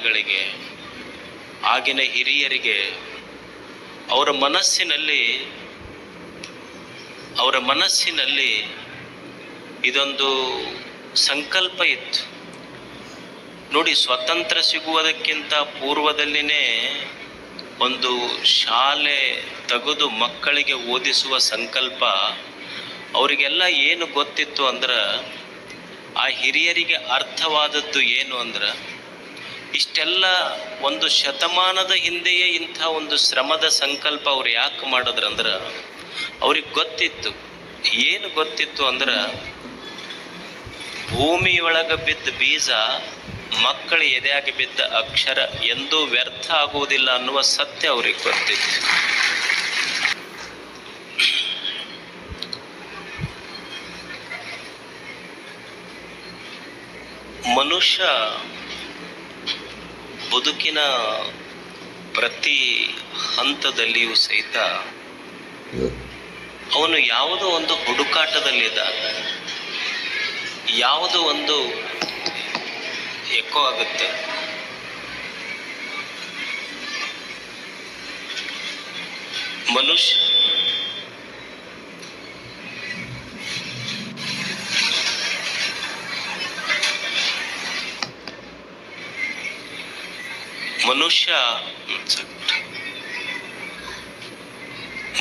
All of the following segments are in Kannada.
ಶ್ರೀಗಳಿಗೆ, ಆಗಿನ ಹಿರಿಯರಿಗೆ ಅವರ ಮನಸ್ಸಿನಲ್ಲಿ ಇದೊಂದು ಸಂಕಲ್ಪ ಇತ್ತು ನೋಡಿ. ಸ್ವತಂತ್ರ ಸಿಗುವುದಕ್ಕಿಂತ ಪೂರ್ವದಲ್ಲಿನೇ ಒಂದು ಶಾಲೆ ತೆಗೆದು ಮಕ್ಕಳಿಗೆ ಓದಿಸುವ ಸಂಕಲ್ಪ ಅವರಿಗೆಲ್ಲ ಏನು ಗೊತ್ತಿತ್ತು ಅಂದ್ರೆ, ಆ ಹಿರಿಯರಿಗೆ ಅರ್ಥವಾದದ್ದು ಏನು ಅಂದ್ರೆ, ಇಷ್ಟೆಲ್ಲ ಒಂದು ಶತಮಾನದ ಹಿಂದೆಯೇ ಇಂಥ ಒಂದು ಶ್ರಮದ ಸಂಕಲ್ಪ ಅವ್ರು ಯಾಕೆ ಮಾಡಿದ್ರಂದ್ರೆ, ಅವ್ರಿಗೆ ಗೊತ್ತಿತ್ತು. ಏನು ಗೊತ್ತಿತ್ತು ಅಂದ್ರೆ, ಭೂಮಿಯೊಳಗೆ ಬಿದ್ದ ಬೀಜ ಮಕ್ಕಳ ಎದೆಯಾಗಿ ಬಿದ್ದ ಅಕ್ಷರ ಎಂದೂ ವ್ಯರ್ಥ ಆಗುವುದಿಲ್ಲ ಅನ್ನುವ ಸತ್ಯ ಅವ್ರಿಗೆ ಗೊತ್ತಿತ್ತು. ಮನುಷ್ಯ ಬದುಕಿನ ಪ್ರತಿ ಹಂತದಲ್ಲಿಯೂ ಸಹಿತ ಅವನು ಯಾವುದೋ ಒಂದು ಹುಡುಕಾಟದಲ್ಲಿದ್ದಾನೆ. ಯಾವುದೋ ಒಂದು ಎಕೋ ಆಗುತ್ತೆ.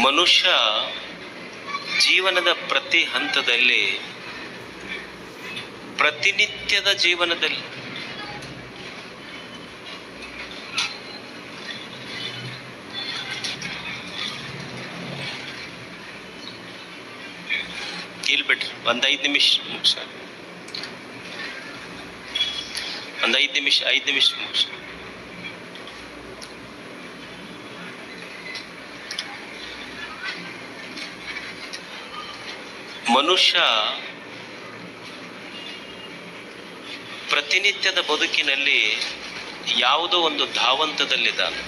ಮನುಷ್ಯ ಜೀವನದ ಪ್ರತಿ ಹಂತದಲ್ಲಿ, ಪ್ರತಿನಿತ್ಯದ ಜೀವನದಲ್ಲಿ ಕೇಳ್ಬಿಟ್ರಿ. ಒಂದು 5 ನಿಮಿಷ ಮುಗಿಸ, ಒಂದು 5 ನಿಮಿಷ ಮುಗಿಸ. ಮನುಷ್ಯ ಪ್ರತಿನಿತ್ಯದ ಬದುಕಿನಲ್ಲಿ ಯಾವುದೋ ಒಂದು ಧಾವಂತದಲ್ಲಿದ್ದಾನೆ.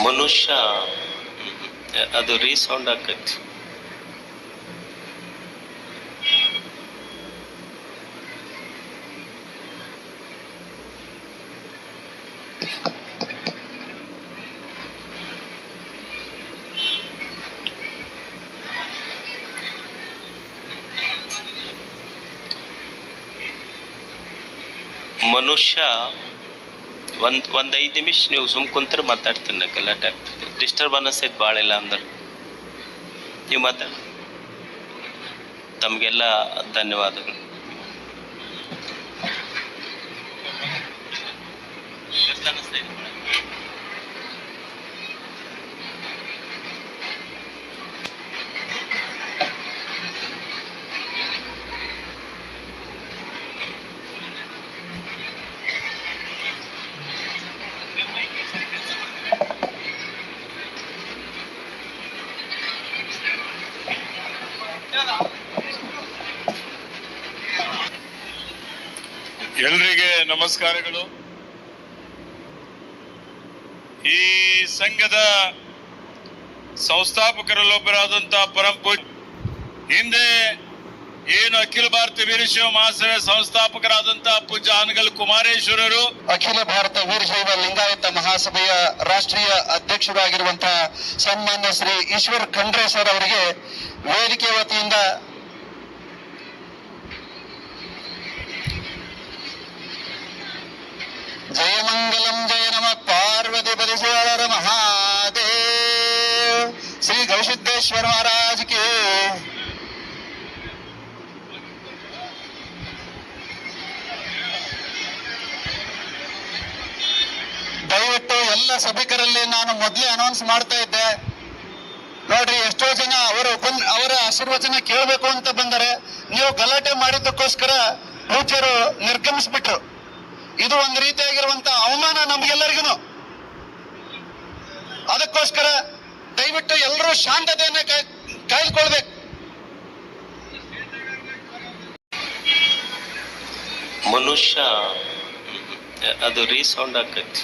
ಮನುಷ್ಯ ಅದು ರೀಸೌಂಡ್ ಆಕೈತಿ. ಮನುಷ್ಯ ಒಂದು 5 ನಿಮಿಷ ನೀವು ಸುಮ್ ಕುಂತ್ರೆ ಮಾತಾಡ್ತೀನಿ. ಗಲಾಟೆ ಆಗ್ತದೆ, ಡಿಸ್ಟರ್ಬನ್ಸ್ ಐತೆ ಭಾಳ. ಇಲ್ಲ ಅಂದ್ರೆ ನೀವು ಮಾತಾಡಿ. ತಮಗೆಲ್ಲ ಧನ್ಯವಾದಗಳು. ಎಲ್ರಿಗೆ ನಮಸ್ಕಾರಗಳು. ಈ ಸಂಘದ ಸಂಸ್ಥಾಪಕರಲ್ಲೊಬ್ಬರಾದಂತಹ ಪರಂ ಪೂಜ್ಯ ಹಿಂದೆ ಏನು ಅಖಿಲ ಭಾರತ ವೀರಶೈವ ಮಹಾಸಭೆ ಸಂಸ್ಥಾಪಕರಾದಂತಹ ಪೂಜ್ಯ ಹಾನಗಲ್ ಕುಮಾರೇಶ್ವರರು ಅಖಿಲ ಭಾರತ ವೀರಶೈವ ಲಿಂಗಾಯತ ಮಹಾಸಭೆಯ ರಾಷ್ಟ್ರೀಯ ಅಧ್ಯಕ್ಷರಾಗಿರುವಂತಹ ಸನ್ಮಾನ್ಯ ಶ್ರೀ ಈಶ್ವರ್ ಖಂಡ್ರೆ ಸರ್ ಅವರಿಗೆ ವೇದಿಕೆ ವತಿಯಿಂದ ಜಯಮಂಗಲಂ ಜಯ ನಮ ಪಾರ್ವತಿ ಪರಿಸರ ಮಹಾದೇವ್ ಶ್ರೀ ಗವಿಸಿದ್ದೇಶ್ವರ ಮಹಾರಾಜ್ ಕೆ ದಯವಿಟ್ಟು ಎಲ್ಲ ಸಭಿಕರಲ್ಲಿ ನಾನು ಮೊದಲೇ ಅನೌನ್ಸ್ ಮಾಡ್ತಾ ಇದ್ದೆ. ನೋಡ್ರಿ, ಎಷ್ಟೋ ಜನ ಅವರ ಆಶೀರ್ವಚನ ಕೇಳಬೇಕು ಅಂತ ಬಂದರೆ ನೀವು ಗಲಾಟೆ ಮಾಡಿದ್ದಕ್ಕೋಸ್ಕರ ಪೂಜ್ಯರು ನಿರ್ಗಮಿಸ್ಬಿಟ್ರು. ಇದು ಒಂದು ರೀತಿಯಾಗಿರುವಂತ ಅವಮಾನ ನಮ್ಗೆಲ್ಲರಿಗೂ. ಅದಕ್ಕೋಸ್ಕರ ದಯವಿಟ್ಟು ಎಲ್ಲರೂ ಶಾಂತತೆಯನ್ನ ಕಾಯ್ದುಕೊಳ್ಬೇಕು. ಮನುಷ್ಯ ಅದು ರೀಸೌಂಡ್ ಆಕೈತಿ.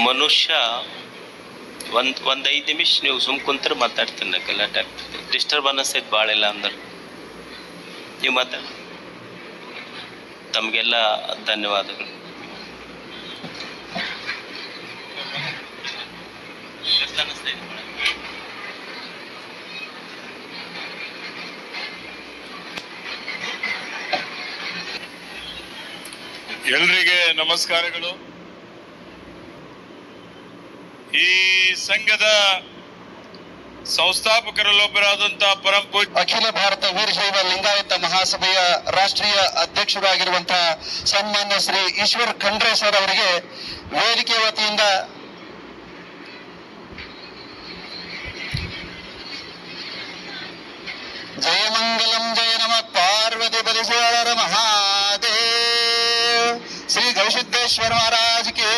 ಮನುಷ್ಯ ಒಂದ್ 5 ನಿಮಿಷ ನೀವು ಸುಮ್ ಕುಂತ್ರೆ ಮಾತಾಡ್ತೀನಿ, ಗಲಾಟೆ ಆಗ್ತದೆ. ಡಿಸ್ಟರ್ಬನ್ಸ್ ಐತೆ ಭಾಳ ಇಲ್ಲ ಅಂದ್ರೆ ನೀವು ಮಾತಾಡಿ. ತಮಗೆಲ್ಲ ಧನ್ಯವಾದಗಳು. ಎಲ್ರಿಗೆ ನಮಸ್ಕಾರಗಳು. ಈ ಸಂಘದ ಸಂಸ್ಥಾಪಕರಲ್ಲೊಬ್ಬರಾದಂತಹ ಪರಂ ಪೂಜ್ಯ ಅಖಿಲ ಭಾರತ ವೀರಶೈವ ಲಿಂಗಾಯತ ಮಹಾಸಭೆಯ ರಾಷ್ಟ್ರೀಯ ಅಧ್ಯಕ್ಷರಾಗಿರುವಂತಹ ಸನ್ಮಾನ್ಯ ಶ್ರೀ ಈಶ್ವರ್ ಖಂಡ್ರೆ ಸರ್ ಅವರಿಗೆ ವೇದಿಕೆ ವತಿಯಿಂದ ಜಯಮಂಗಲಂ ಜಯ ನಮ ಪಾರ್ವತಿ ಪರಿಸರ ಮಹಾದೇವ್ ಶ್ರೀ ಗವಿಸಿದ್ದೇಶ್ವರ ಮಹಾರಾಜ್ ಕೆ